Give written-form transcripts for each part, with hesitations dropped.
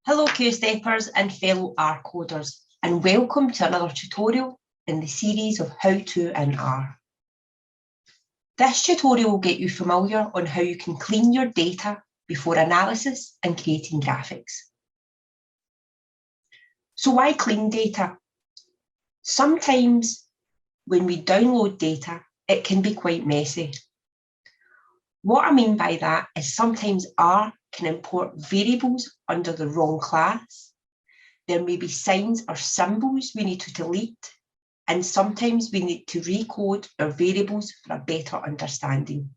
Hello Q-steppers and fellow R coders, and welcome to another tutorial in the series of How To in R. This tutorial will get you familiar on how you can clean your data before analysis and creating graphics. So why clean data? Sometimes when we download data, it can be quite messy. What I mean by that is sometimes R can import variables under the wrong class. There may be signs or symbols we need to delete, and sometimes we need to recode our variables for a better understanding.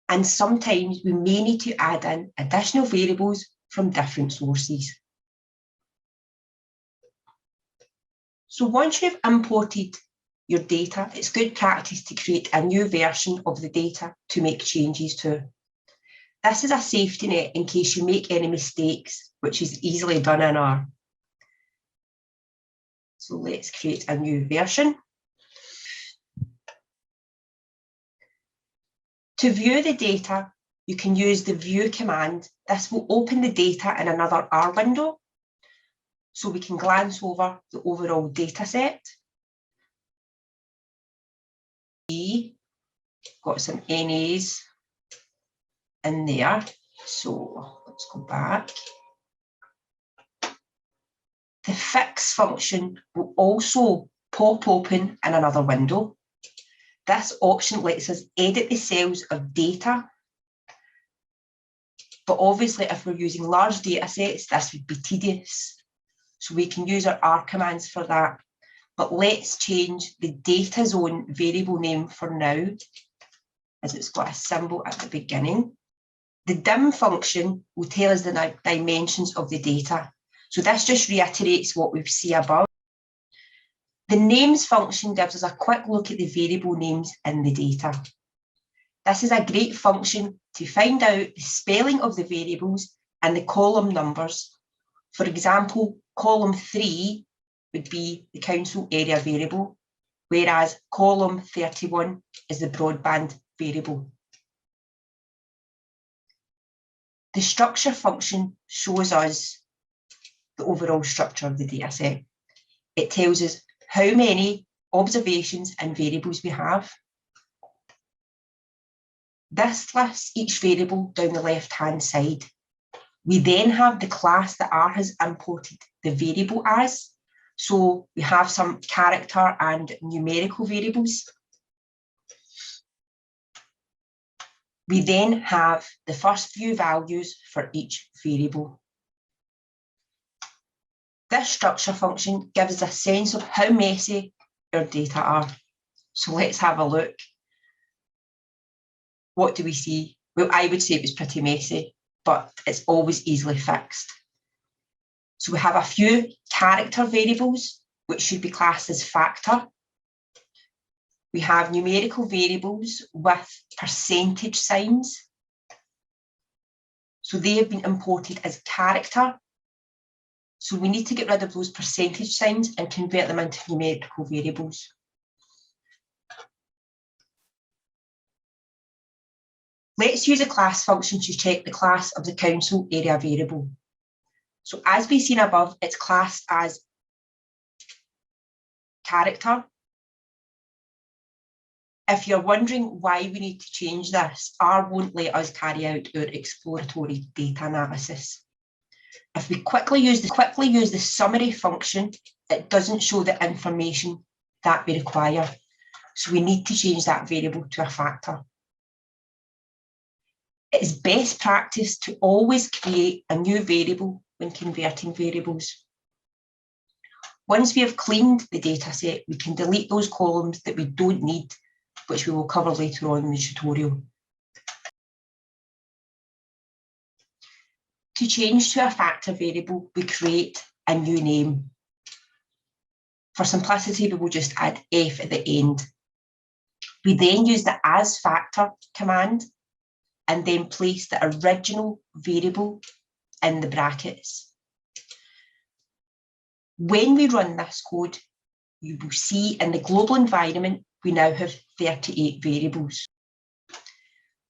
And sometimes we may need to add in additional variables from different sources. So once you've imported your data, it's good practice to create a new version of the data to make changes to. This is a safety net in case you make any mistakes, which is easily done in R. So let's create a new version. To view the data, you can use the view command. This will open the data in another R window, so we can glance over the overall data set. Got some NAs in there, so let's go back. The fix function will also pop open in another window. This option lets us edit the cells of data, but obviously if we're using large data sets, this would be tedious. So we can use our R commands for that. But let's change the data zone variable name for now, as it's got a symbol at the beginning. The dim function will tell us the dimensions of the data. So this just reiterates what we've seen above. The names function gives us a quick look at the variable names in the data. This is a great function to find out the spelling of the variables and the column numbers. For example, column 3 would be the council area variable, whereas column 31 is the broadband variable. The structure function shows us the overall structure of the dataset. It tells us how many observations and variables we have. This lists each variable down the left-hand side. We then have the class that R has imported the variable as. So we have some character and numerical variables. We then have the first few values for each variable. This structure function gives us a sense of how messy our data are. So let's have a look. What do we see? Well, I would say it was pretty messy, but it's always easily fixed. So we have a few character variables, which should be classed as factor. We have numerical variables with percentage signs. So they have been imported as character. So we need to get rid of those percentage signs and convert them into numerical variables. Let's use a class function to check the class of the council area variable. So as we've seen above, it's classed as character. If you're wondering why we need to change this, R won't let us carry out our exploratory data analysis. If we quickly use the summary function, it doesn't show the information that we require. So we need to change that variable to a factor. It is best practice to always create a new variable when converting variables. Once we have cleaned the dataset, we can delete those columns that we don't need, which we will cover later on in the tutorial. To change to a factor variable, we create a new name. For simplicity, we will just add F at the end. We then use the as factor command and then place the original variable in the brackets. When we run this code, you will see in the global environment, we now have 38 variables.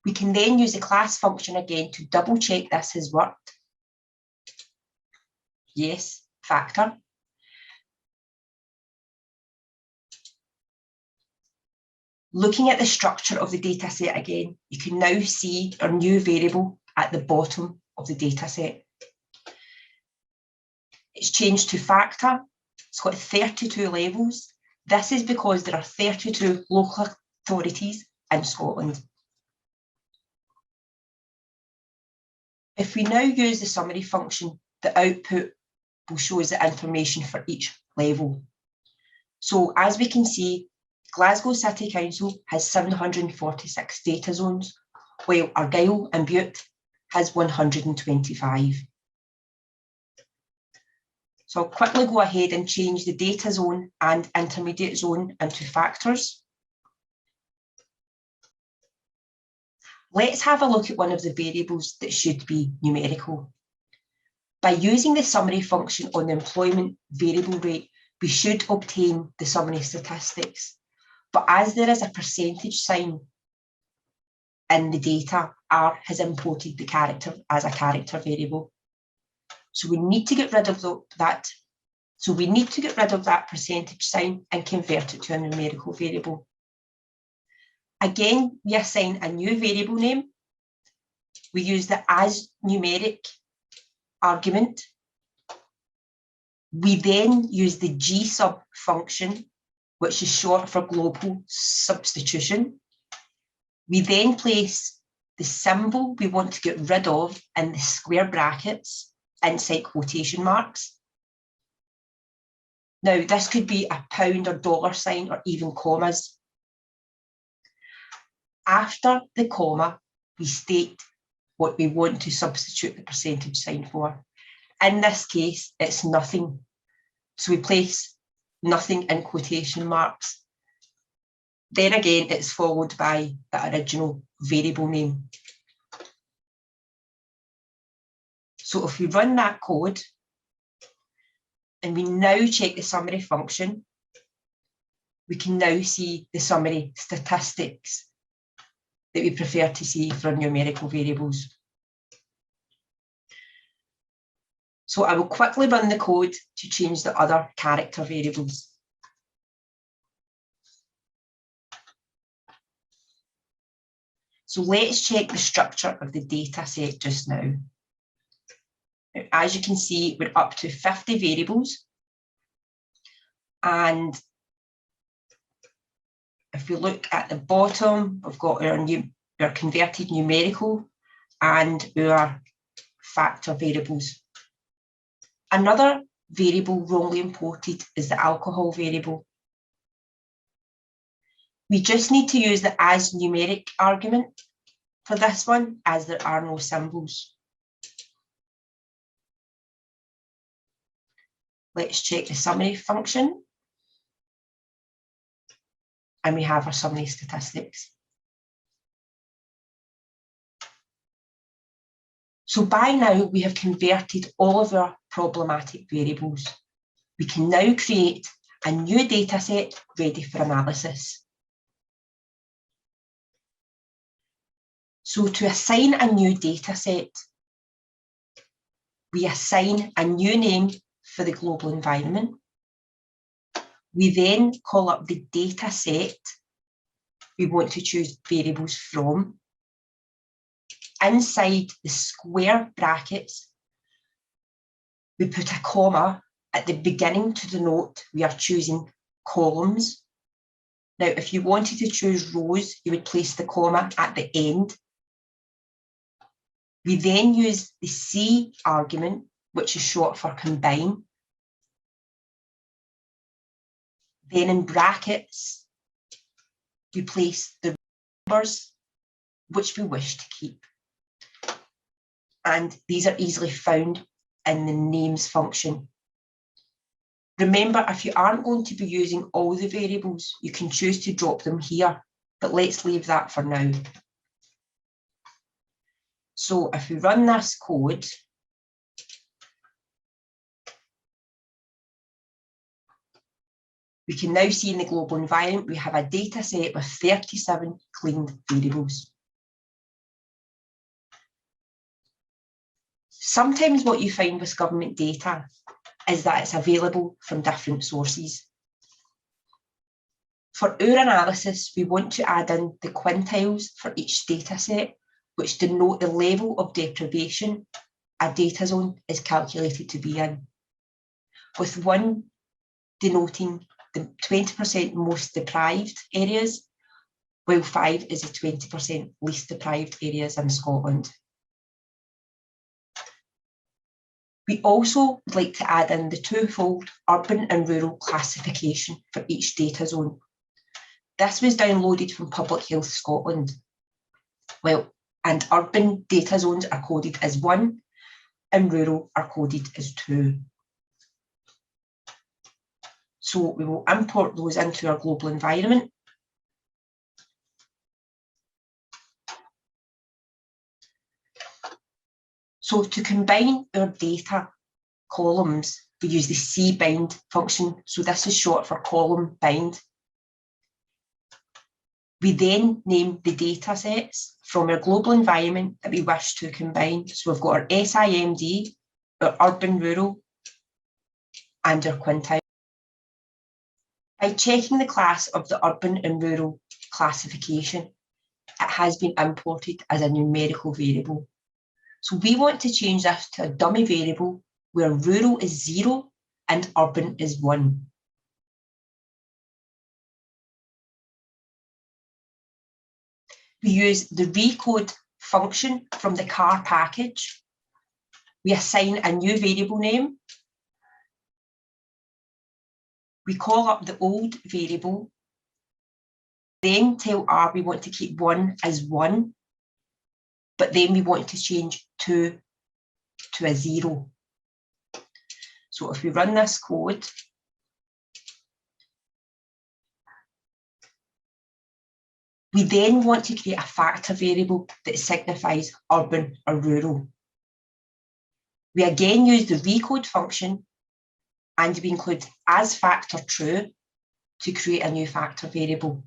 We can then use the class function again to double check this has worked. Yes, factor. Looking at the structure of the data set again, you can now see our new variable at the bottom of the data set. It's changed to factor. It's got 32 levels. This is because there are 32 local authorities in Scotland. If we now use the summary function, the output will show us the information for each level. So as we can see, Glasgow City Council has 746 data zones, while Argyll and Bute has 125. So I'll quickly go ahead and change the data zone and intermediate zone into factors. Let's have a look at one of the variables that should be numerical. By using the summary function on the employment variable rate, we should obtain the summary statistics. But as there is a percentage sign in the data, R has imported the character as a character variable. So we need to get rid of that. So we need to get rid of that percentage sign and convert it to a numerical variable. Again, we assign a new variable name. We use the as numeric argument. We then use the gsub function, which is short for global substitution. We then place the symbol we want to get rid of in the square brackets inside quotation marks. Now, this could be a pound or dollar sign or even commas. After the comma, we state what we want to substitute the percentage sign for. In this case, it's nothing. So we place nothing in quotation marks. Then again, it's followed by the original variable name. So if we run that code, and we now check the summary function, we can now see the summary statistics that we prefer to see for numerical variables. So I will quickly run the code to change the other character variables. So let's check the structure of the data set just now. As you can see, we're up to 50 variables. And if we look at the bottom, we've got our converted numerical and our factor variables. Another variable wrongly imported is the alcohol variable. We just need to use the as numeric argument for this one, as there are no symbols. Let's check the summary function. And we have our summary statistics. So by now we have converted all of our problematic variables. We can now create a new data set ready for analysis. So to assign a new data set, we assign a new name for the global environment. We then call up the data set we want to choose variables from. Inside the square brackets, we put a comma at the beginning to denote we are choosing columns. Now, if you wanted to choose rows, you would place the comma at the end. We then use the C argument, which is short for combine. Then in brackets, we place the numbers which we wish to keep. And these are easily found in the names function. Remember, if you aren't going to be using all the variables, you can choose to drop them here, but let's leave that for now. So if we run this code, we can now see in the global environment, we have a data set with 37 cleaned variables. Sometimes what you find with government data is that it's available from different sources. For our analysis, we want to add in the quintiles for each data set, which denote the level of deprivation a data zone is calculated to be in, with 1 denoting the 20% most deprived areas, while 5 is the 20% least deprived areas in Scotland. We also would like to add in the twofold urban and rural classification for each data zone. This was downloaded from Public Health Scotland. And urban data zones are coded as 1 and rural are coded as 2. So we will import those into our global environment. So to combine our data columns, we use the cbind function. So this is short for column bind. We then name the data sets from our global environment that we wish to combine. So we've got our SIMD, our urban rural, and our quintile. By checking the class of the urban and rural classification, it has been imported as a numerical variable. So we want to change this to a dummy variable where rural is 0 and urban is 1. We use the recode function from the car package. We assign a new variable name. We call up the old variable, then tell R we want to keep 1 as 1, but then we want to change 2 to a 0. So if we run this code, we then want to create a factor variable that signifies urban or rural. We again use the recode function and we include as factor true to create a new factor variable.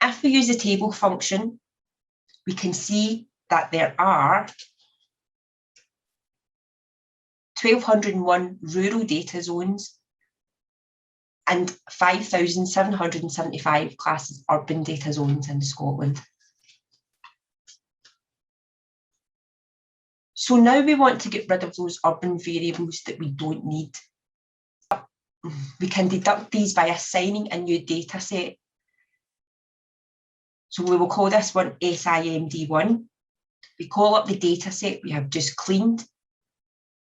If we use the table function, we can see that there are 1,201 rural data zones and 5,775 classes urban data zones in Scotland. So now we want to get rid of those urban variables that we don't need. We can deduct these by assigning a new data set. So we will call this one SIMD1. We call up the data set we have just cleaned.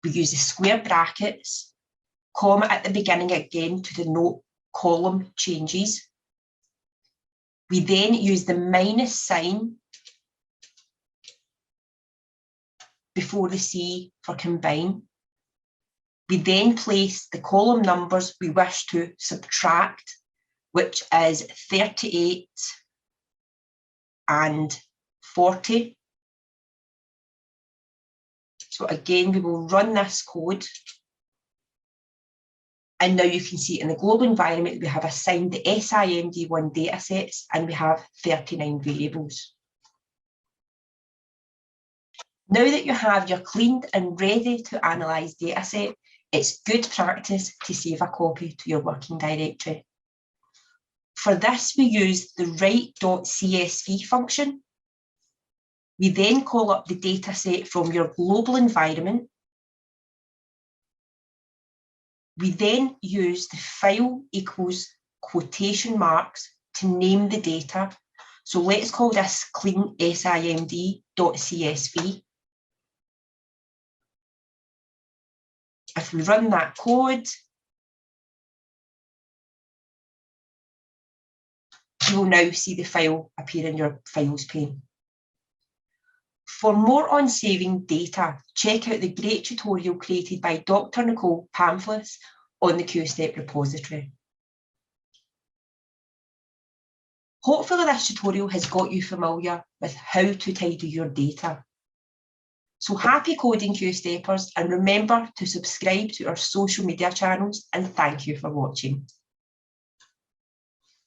We use the square brackets, comma at the beginning again to denote column changes. We then use the minus sign before the C for combine. We then place the column numbers we wish to subtract, which is 38 and 40. So again, we will run this code. And now you can see in the global environment, we have assigned the SIMD1 datasets and we have 39 variables. Now that you have your cleaned and ready to analyse dataset, it's good practice to save a copy to your working directory. For this, we use the write.csv function. We then call up the dataset from your global environment. We then use the file equals quotation marks to name the data. So let's call this clean simd.csv. If we run that code, you will now see the file appear in your files pane. For more on saving data, check out the great tutorial created by Dr. Nicole Pamphless on the QStep repository. Hopefully this tutorial has got you familiar with how to tidy your data. So happy coding, QSteppers, and remember to subscribe to our social media channels, and thank you for watching.